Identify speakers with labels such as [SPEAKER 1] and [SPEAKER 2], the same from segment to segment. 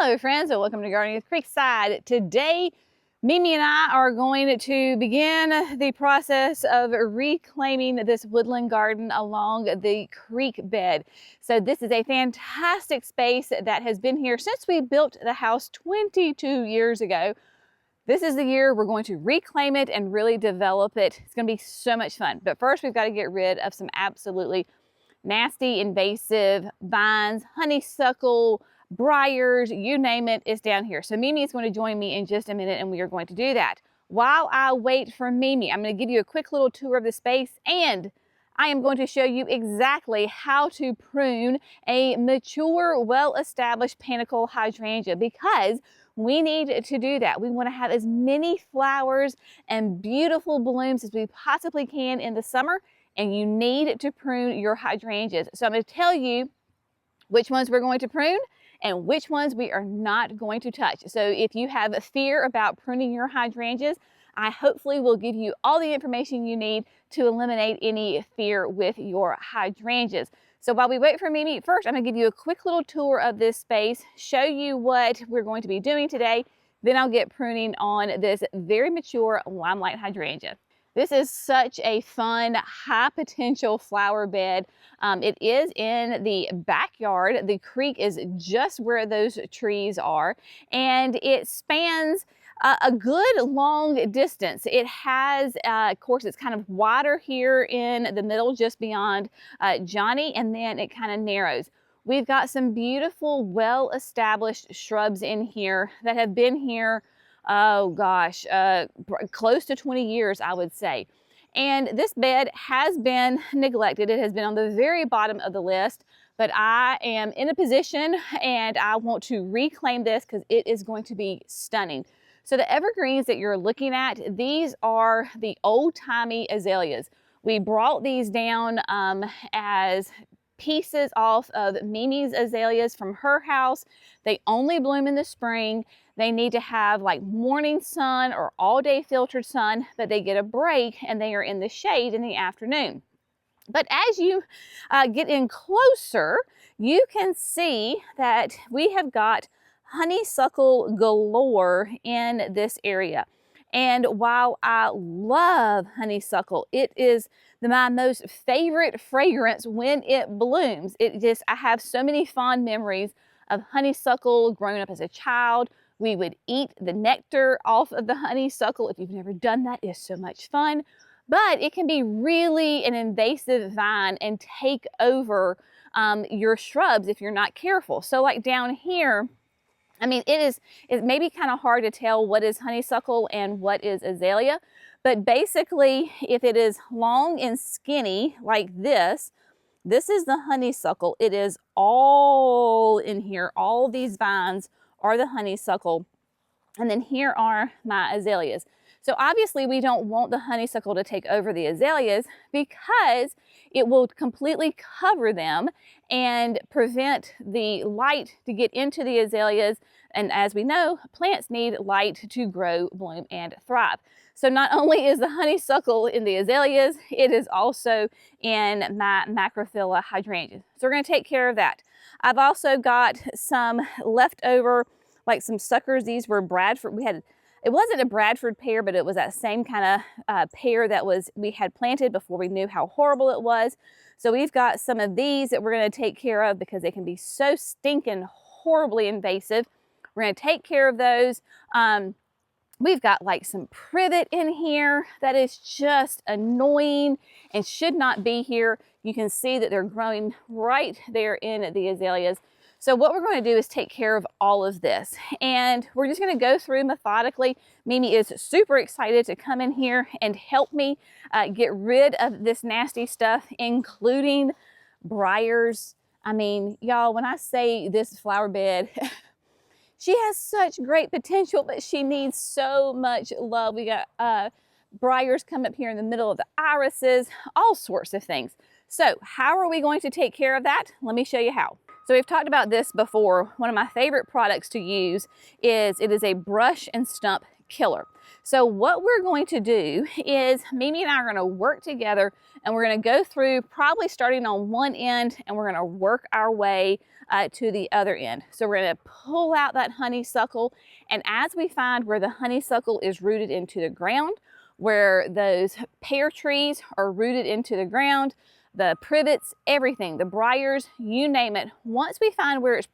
[SPEAKER 1] Hello friends and welcome to Gardening with Creekside. Today, Mimi and I are going to begin the process of reclaiming this woodland garden along the creek bed. So this is a fantastic space that has been here since we built the house 22 years ago. This is the year we're going to reclaim it and really develop it. It's going to be so much fun. But first we've got to get rid of some absolutely nasty invasive vines, honeysuckle, briars, you name it, is down here. So Mimi is going to join me in just a minute and we are going to do that. While I wait for Mimi, I'm going to give you a quick little tour of the space and I am going to show you exactly how to prune a mature, well-established panicle hydrangea because we need to do that. We want to have as many flowers and beautiful blooms as we possibly can in the summer, and you need to prune your hydrangeas. So I'm going to tell you which ones we're going to prune and which ones we are not going to touch. So if you have a fear about pruning your hydrangeas, I hopefully will give you all the information you need to eliminate any fear with your hydrangeas. So while we wait for Mimi, first I'm going to give you a quick little tour of this space, show you what we're going to be doing today, then I'll get pruning on this very mature Limelight hydrangea. This is such a fun, high potential flower bed. It is in the backyard. The creek is just where those trees are, and it spans a good long distance. It has, of course, it's kind of wider here in the middle, just beyond Johnny, and then it kind of narrows. We've got some beautiful, well-established shrubs in here that have been here, oh gosh, close to 20 years, I would say. And this bed has been neglected. It has been on the very bottom of the list, but I am in a position and I want to reclaim this because it is going to be stunning. So the evergreens that you're looking at, these are the old-timey azaleas. We brought these down as pieces off of Mimi's azaleas from her house. They only bloom in the spring. They need to have like morning sun or all day filtered sun, but they get a break and they are in the shade in the afternoon. But as you get in closer, you can see that we have got honeysuckle galore in this area. And while I love honeysuckle, it is my most favorite fragrance when it blooms. I have so many fond memories of honeysuckle growing up as a child. We would eat the nectar off of the honeysuckle. If you've never done that, it's so much fun. But it can be really an invasive vine and take over your shrubs if you're not careful. So like down here, I mean, it may be kind of hard to tell what is honeysuckle and what is azalea, but basically if it is long and skinny like this is the honeysuckle. It is all in here. All these vines are the honeysuckle. And then here are my azaleas. So obviously we don't want the honeysuckle to take over the azaleas because it will completely cover them and prevent the light to get into the azaleas. And as we know, plants need light to grow, bloom, and thrive. So not only is the honeysuckle in the azaleas, it is also in my macrophylla hydrangeas. So we're going to take care of that. I've also got some leftover, like some suckers. These were Bradford. It wasn't a Bradford pear, but it was that same kind of pear that we had planted before we knew how horrible it was. So we've got some of these that we're going to take care of because they can be so stinking horribly invasive. We're going to take care of those. We've got like some privet in here that is just annoying and should not be here. You can see that they're growing right there in the azaleas. So what we're going to do is take care of all of this, and we're just going to go through methodically. Mimi is super excited to come in here and help me get rid of this nasty stuff, including briars. I mean, y'all, when I say this flower bed, she has such great potential, but she needs so much love. We got briars come up here in the middle of the irises, all sorts of things. So how are we going to take care of that? Let me show you how. So we've talked about this before. One of my favorite products to use is a brush and stump killer. So what we're going to do is Mimi and I are going to work together, and we're going to go through probably starting on one end, and we're going to work our way to the other end. So we're going to pull out that honeysuckle, and as we find where the honeysuckle is rooted into the ground, where those pear trees are rooted into the ground, the privets, everything, the briars, you name it, once we find where it's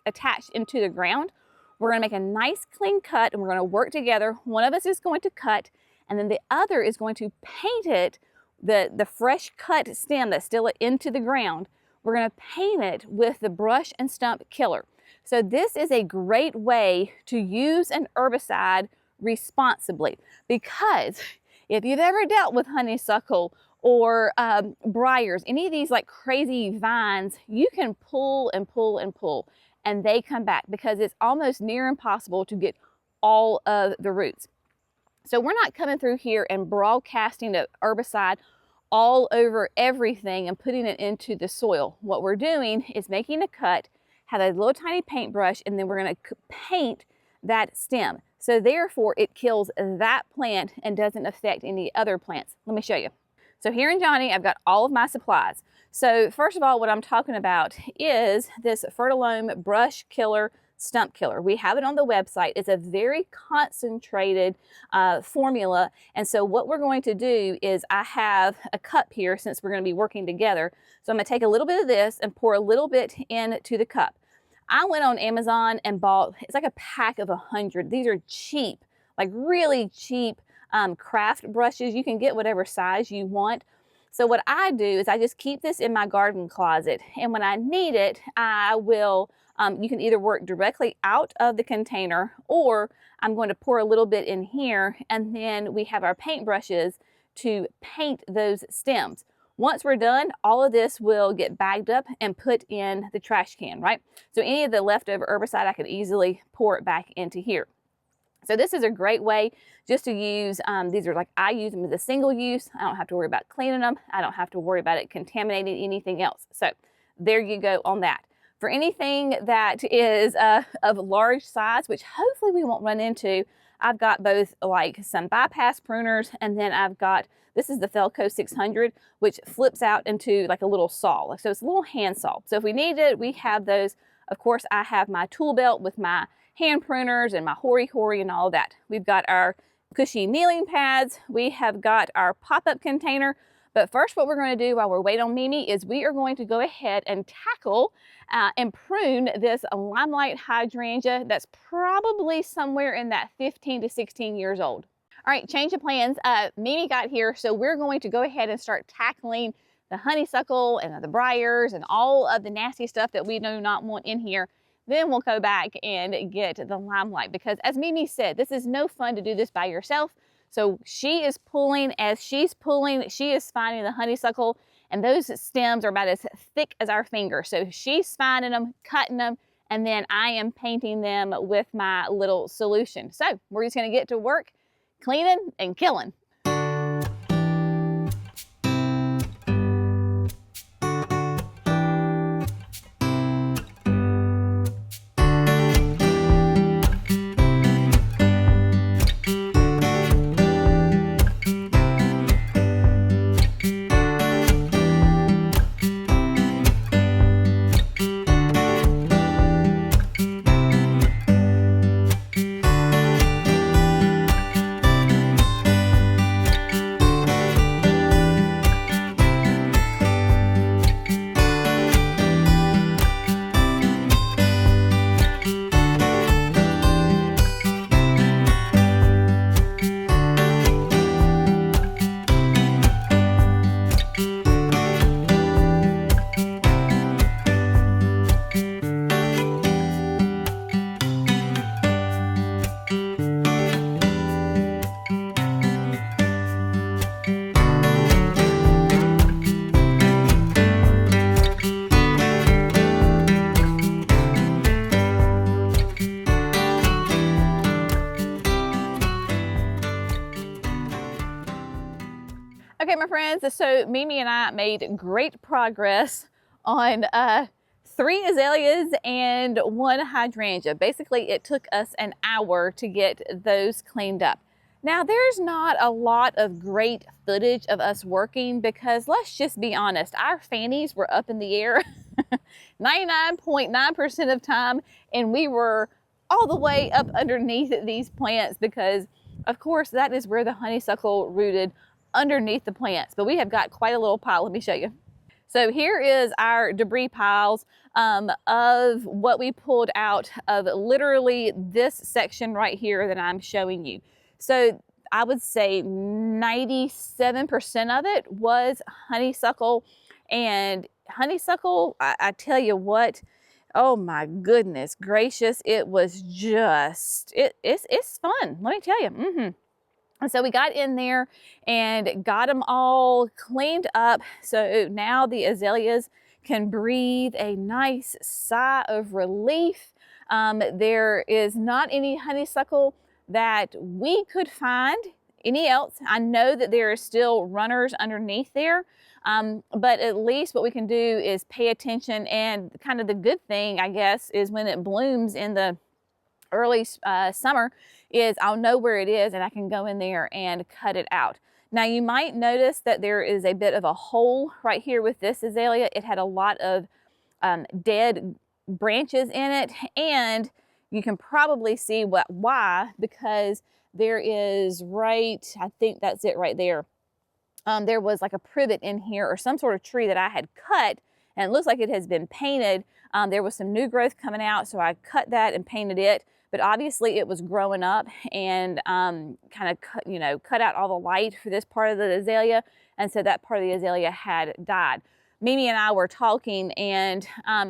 [SPEAKER 1] attached into the ground, we're going to make a nice clean cut, and we're going to work together. One of us is going to cut, and then the other is going to paint it, the fresh cut stem that's still into the ground. We're going to paint it with the brush and stump killer. So this is a great way to use an herbicide responsibly, because if you've ever dealt with honeysuckle or briars, any of these like crazy vines, you can pull and pull and pull, and they come back because it's almost near impossible to get all of the roots. So we're not coming through here and broadcasting the herbicide all over everything and putting it into the soil. What we're doing is making a cut, have a little tiny paintbrush, and then we're going to paint that stem. So therefore it kills that plant and doesn't affect any other plants. Let me show you. So here in Johnny, I've got all of my supplies. So first of all, what I'm talking about is this Fertilome brush killer, stump killer. We have it on the website. It's a very concentrated formula. And so what we're going to do is I have a cup here since we're going to be working together. So I'm going to take a little bit of this and pour a little bit into the cup. I went on Amazon and bought, it's like a pack of 100. These are cheap, like really cheap craft brushes. You can get whatever size you want. So what I do is I just keep this in my garden closet, and when I need it, I will, you can either work directly out of the container, or I'm going to pour a little bit in here, and then we have our paint brushes to paint those stems. Once we're done, all of this will get bagged up and put in the trash can, right? So any of the leftover herbicide, I could easily pour it back into here. So this is a great way just to use, these are like, I use them as a single use. I don't have to worry about cleaning them. I don't have to worry about it contaminating anything else. So there you go on that. For anything that is of large size, which hopefully we won't run into, I've got both like some bypass pruners, and then I've got, this is the Felco 600, which flips out into like a little saw. So it's a little hand saw. So if we need it, we have those. Of course, I have my tool belt with my hand pruners and my hory and all of that. We've got our cushy kneeling pads. We have got our pop-up container. But first, what we're going to do while we're waiting on Mimi is we are going to go ahead and tackle and prune this Limelight hydrangea that's probably somewhere in that 15 to 16 years old. All right, change of plans. Mimi got here, so we're going to go ahead and start tackling the honeysuckle and the briars and all of the nasty stuff that we do not want in here. Then we'll go back and get the Limelight, because as Mimi said, this is no fun to do this by yourself. So she is pulling, as she's pulling, she is finding the honeysuckle, and those stems are about as thick as our finger. So she's finding them, cutting them, and then I am painting them with my little solution. So we're just gonna get to work cleaning and killing. Okay, my friends, so Mimi and I made great progress on 3 azaleas and 1 hydrangea. Basically, it took us an hour to get those cleaned up. Now, there's not a lot of great footage of us working because let's just be honest, our fannies were up in the air 99.9% of time, and we were all the way up underneath these plants because, of course, that is where the honeysuckle rooted, underneath the plants. But we have got quite a little pile. Let me show you. So here is our debris piles of what we pulled out of literally this section right here that I'm showing you. So I would say 97% of it was honeysuckle. And honeysuckle, I tell you what, oh my goodness gracious, it was just, it's fun, let me tell you. And so we got in there and got them all cleaned up. So now the azaleas can breathe a nice sigh of relief. There is not any honeysuckle that we could find any else. I know that there are still runners underneath there, but at least what we can do is pay attention. And kind of the good thing, I guess, is when it blooms in the early summer is I'll know where it is and I can go in there and cut it out. Now you might notice that there is a bit of a hole right here with this azalea. It had a lot of dead branches in it, and you can probably see why, because there is right, I think that's it right there. There was like a privet in here or some sort of tree that I had cut, and it looks like it has been painted. There was some new growth coming out, so I cut that and painted it. But obviously it was growing up and kind of cut out all the light for this part of the azalea, and so that part of the azalea had died. Mimi and I were talking, and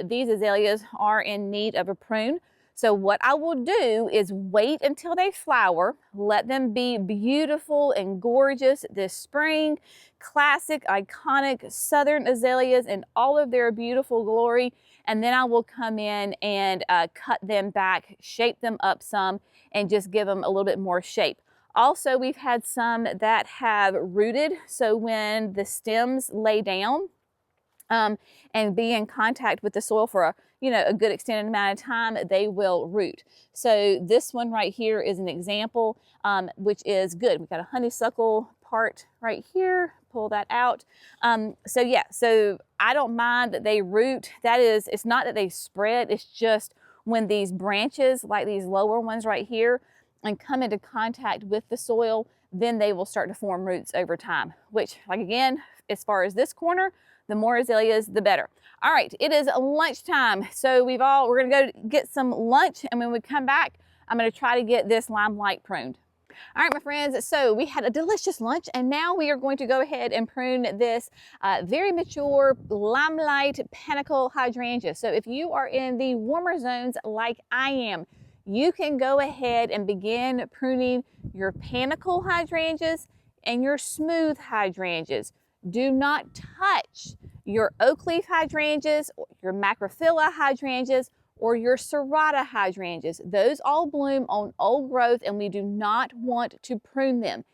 [SPEAKER 1] these azaleas are in need of a prune. So what I will do is wait until they flower, let them be beautiful and gorgeous this spring, classic, iconic southern azaleas in all of their beautiful glory, and then I will come in and cut them back, shape them up some, and just give them a little bit more shape. Also, we've had some that have rooted, so when the stems lay down and be in contact with the soil for a good extended amount of time, they will root. So this one right here is an example, which is good. We've got a honeysuckle part right here, pull that out. So yeah, so I don't mind that they root. That is, it's not that they spread, it's just when these branches, like these lower ones right here, and come into contact with the soil, then they will start to form roots over time, which, like again, as far as this corner, the more azaleas, the better. All right, it is lunchtime. So we're gonna go get some lunch, and when we come back, I'm gonna try to get this Limelight pruned. All right, my friends, so we had a delicious lunch, and now we are going to go ahead and prune this very mature Limelight panicle hydrangea. So if you are in the warmer zones like I am, you can go ahead and begin pruning your panicle hydrangeas and your smooth hydrangeas. Do not touch your oak leaf hydrangeas, or your macrophylla hydrangeas, or your serrata hydrangeas. Those all bloom on old growth, and we do not want to prune them.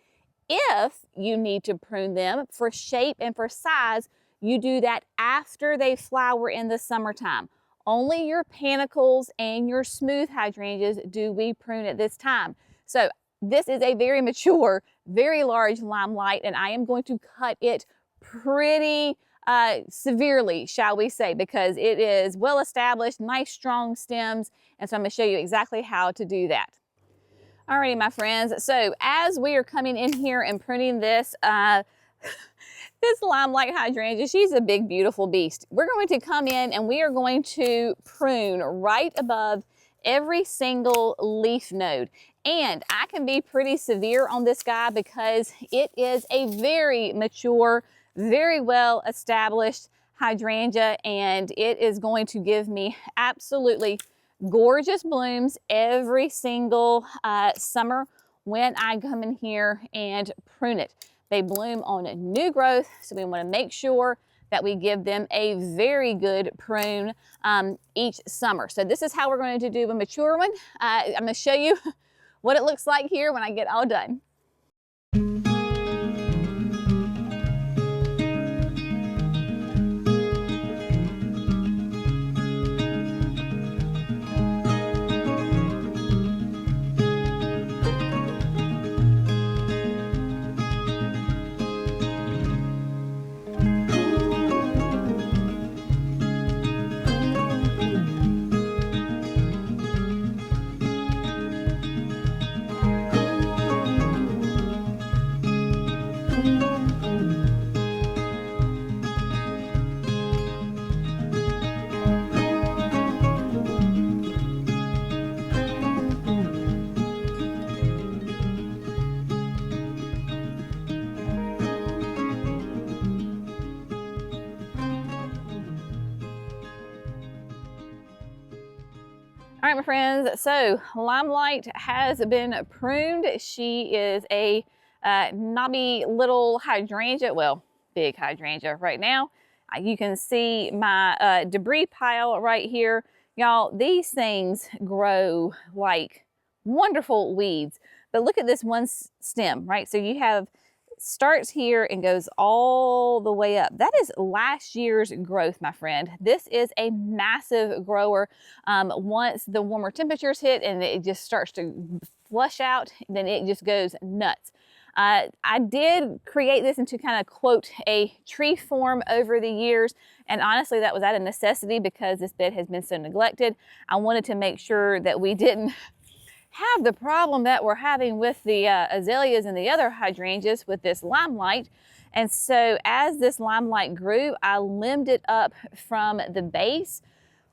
[SPEAKER 1] If you need to prune them for shape and for size, you do that after they flower in the summertime. Only your panicles and your smooth hydrangeas do we prune at this time. So this is a very mature, very large Limelight, and I am going to cut it pretty severely, shall we say, because it is well established, nice strong stems, and so I'm going to show you exactly how to do that. Alrighty, my friends, so as we are coming in here and pruning this this Limelight hydrangea, she's a big beautiful beast. We're going to come in and we are going to prune right above every single leaf node. And I can be pretty severe on this guy because it is a very mature, very well established hydrangea, and it is going to give me absolutely gorgeous blooms every single summer when I come in here and prune it. They bloom on new growth, so we want to make sure that we give them a very good prune each summer. So this is how we're going to do a mature one. I'm going to show you what it looks like here when I get all done. All right, my friends, so Limelight has been pruned. She is a knobby little hydrangea, well, big hydrangea right now. You can see my debris pile right here. Y'all, these things grow like wonderful weeds, but look at this one stem, right? So you have starts here and goes all the way up. That is last year's growth, my friend. This is a massive grower. Once the warmer temperatures hit and it just starts to flush out, then it just goes nuts. I did create this into kind of, quote, a tree form over the years. And honestly, that was out of necessity because this bed has been so neglected. I wanted to make sure that we didn't have the problem that we're having with the azaleas and the other hydrangeas with this Limelight. And so as this Limelight grew, I limbed it up from the base.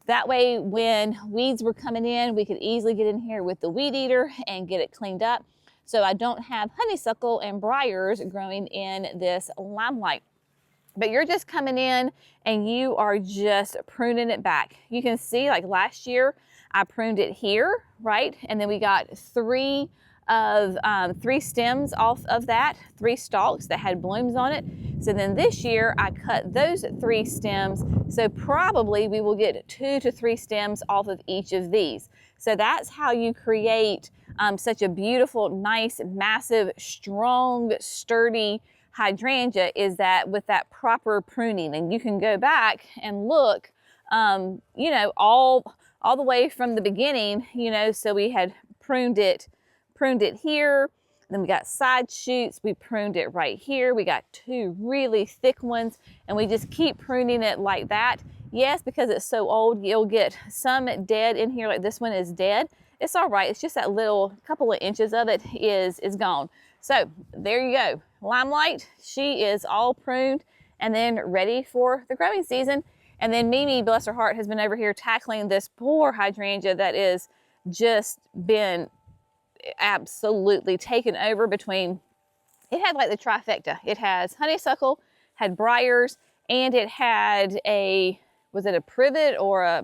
[SPEAKER 1] That way, when weeds were coming in, we could easily get in here with the weed eater and get it cleaned up. So I don't have honeysuckle and briars growing in this Limelight. But you're just coming in and you are just pruning it back. You can see, like last year, I pruned it here, right? And then we got three stems off of that, 3 stalks that had blooms on it. So then this year I cut those 3 stems. So probably we will get 2 to 3 stems off of each of these. So that's how you create such a beautiful, nice, massive, strong, sturdy hydrangea, is that with that proper pruning. And you can go back and look, you know, all the way from the beginning, you know, so we had pruned it here, then we got side shoots, we pruned it right here, we got 2 really thick ones, and we just keep pruning it like that. Yes, because it's so old, you'll get some dead in here, like this one is dead. It's all right, it's just that little couple of inches of it is gone. So there you go, Limelight, she is all pruned and then ready for the growing season. And then Mimi, bless her heart, has been over here tackling this poor hydrangea that is just been absolutely taken over between, it had like the trifecta. It has honeysuckle, had briars, and it had was it a privet or I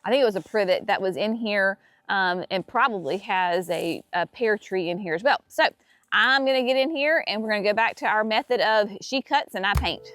[SPEAKER 1] think it was a privet that was in here, and probably has a pear tree in here as well. So I'm gonna get in here and we're gonna go back to our method of she cuts and I paint.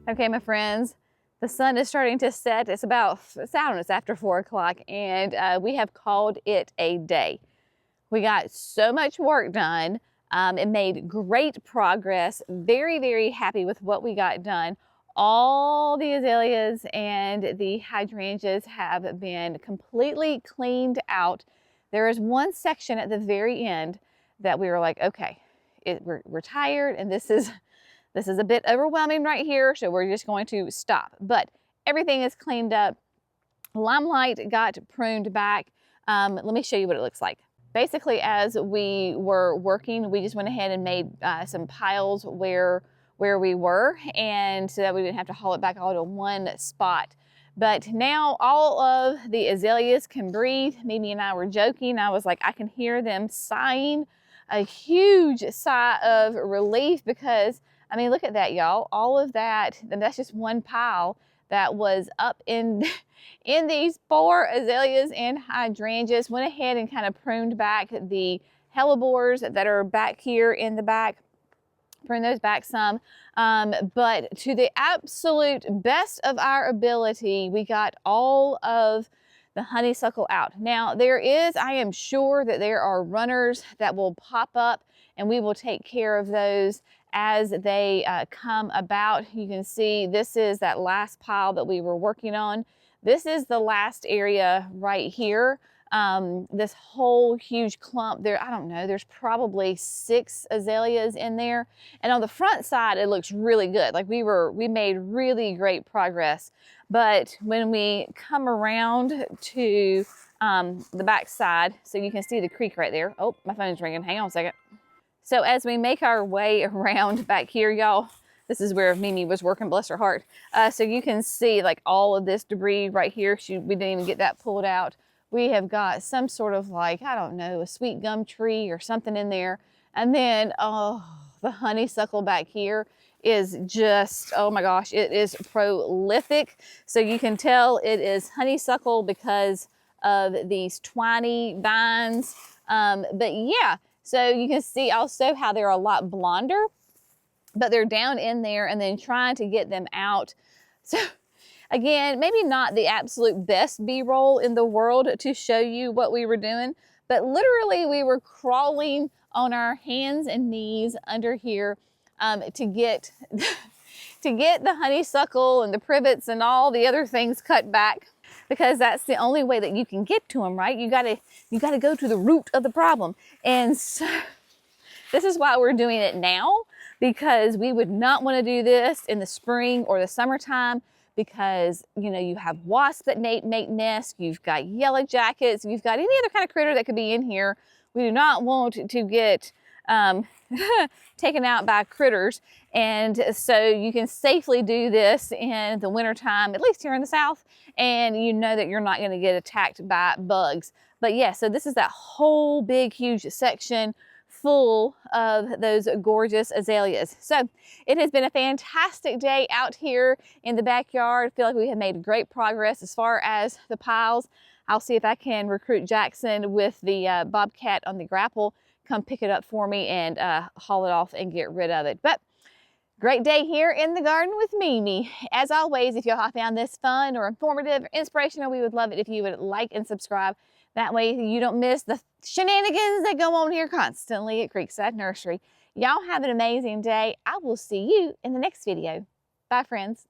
[SPEAKER 1] Okay, my friends, the sun is starting to set. It's about, I don't know, it's after 4 o'clock, and we have called it a day. We got so much work done. It made great progress. Very, very happy with what we got done. All the azaleas and the hydrangeas have been completely cleaned out. There is one section at the very end that we were like, okay, we're tired, and this is a bit overwhelming right here, so we're just going to stop. But everything is cleaned up. Limelight got pruned back. Let me show you what it looks like. Basically, as we were working, we just went ahead and made some piles where we were, and so that we didn't have to haul it back all to one spot. But now all of the azaleas can breathe. Mimi and I were joking. I was like, I can hear them sighing a huge sigh of relief because, I mean, look at that, y'all. All of that, and that's just one pile that was up in, in these 4 azaleas and hydrangeas. Went ahead and kind of pruned back the hellebores that are back here in the back. Prune those back some, but to the absolute best of our ability, we got all of the honeysuckle out. Now I am sure that there are runners that will pop up, and we will take care of those as they come about. You can see this is that last pile that we were working on. This is the last area right here. This whole huge clump there, I don't know, there's probably 6 azaleas in there. And on the front side, it looks really good. Like we made really great progress. But when we come around to the back side, so you can see the creek right there. Oh, my phone's ringing. Hang on a second. So as we make our way around back here, y'all, this is where Mimi was working, bless her heart. So you can see like all of this debris right here. We didn't even get that pulled out. We have got some sort of like, I don't know, a sweet gum tree or something in there. And then, oh, the honeysuckle back here is just, oh my gosh, it is prolific. So you can tell it is honeysuckle because of these twiny vines. But yeah, so you can see also how they're a lot blonder, but they're down in there and then trying to get them out. So again, maybe not the absolute best B-roll in the world to show you what we were doing, but literally we were crawling on our hands and knees under here to get the honeysuckle and the privets and all the other things cut back, because that's the only way that you can get to them, right? You gotta go to the root of the problem. And so this is why we're doing it now, because we would not want to do this in the spring or the summertime, because, you know, you have wasps that make nests, you've got yellow jackets, you've got any other kind of critter that could be in here. We do not want to get taken out by critters. And so you can safely do this in the wintertime, at least here in the South, and you know that you're not going to get attacked by bugs. But yeah, so this is that whole big, huge section full of those gorgeous azaleas. So it has been a fantastic day out here in the backyard. I feel like we have made great progress as far as the piles. I'll see if I can recruit Jackson with the bobcat on the grapple, come pick it up for me and haul it off and get rid of it. But great day here in the garden with Mimi. As always, if y'all found this fun or informative or inspirational, we would love it if you would like and subscribe. That way you don't miss the shenanigans that go on here constantly at Creekside Nursery. Y'all have an amazing day. I will see you in the next video. Bye, friends.